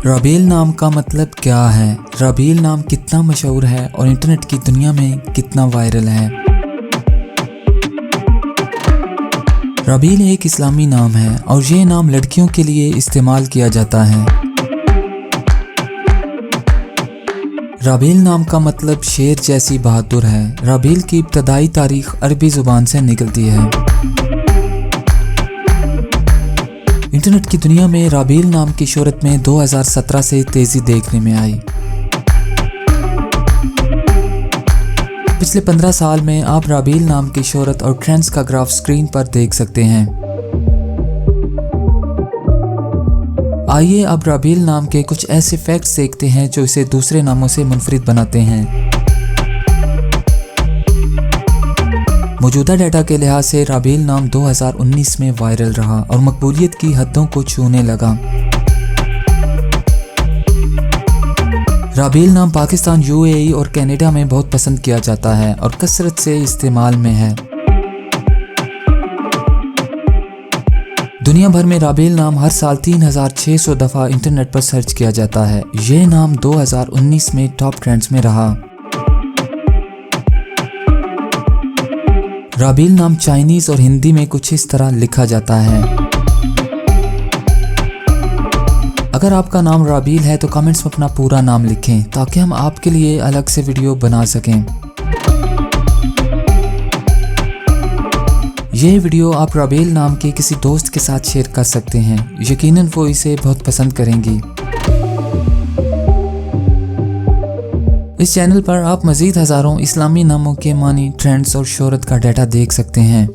रबील नाम का मतलब क्या है? रबील नाम कितना मशहूर है और इंटरनेट की दुनिया में कितना वायरल है? रबील एक इस्लामी नाम है और ये नाम लड़कियों के लिए इस्तेमाल किया जाता है। रबील नाम का मतलब शेर जैसी बहादुर है। रबील की इब्तदाई तारीख अरबी ज़ुबान से निकलती है। इंटरनेट की दुनिया में रबील नाम की शोहरत में 2017 से तेज़ी देखने में आई। पिछले 15 साल में आप रबील नाम की शोहरत और ट्रेंड्स का ग्राफ स्क्रीन पर देख सकते हैं। आइए अब रबील नाम के कुछ ऐसे फैक्ट्स देखते हैं जो इसे दूसरे नामों से मुनफरिद बनाते हैं। मौजूदा डाटा के लिहाज से रबील नाम 2019 में वायरल रहा और मकबूलियत की हदों को छूने लगा। रबील नाम पाकिस्तान, यूएई और कनाडा में बहुत पसंद किया जाता है और कसरत से इस्तेमाल में है। दुनिया भर में रबील नाम हर साल 3600 दफ़ा इंटरनेट पर सर्च किया जाता है। ये नाम 2019 में टॉप ट्रेंड्स में रहा। रबील नाम चाइनीज़ और हिंदी में कुछ इस तरह लिखा जाता है। अगर आपका नाम रबील है तो कमेंट्स में अपना पूरा नाम लिखें ताकि हम आपके लिए अलग से वीडियो बना सकें। ये वीडियो आप रबील नाम के किसी दोस्त के साथ शेयर कर सकते हैं। यकीनन वो इसे बहुत पसंद करेंगी। इस चैनल पर आप मज़ीद हज़ारों इस्लामी नामों के मानी, ट्रेंड्स और शोहरत का डाटा देख सकते हैं।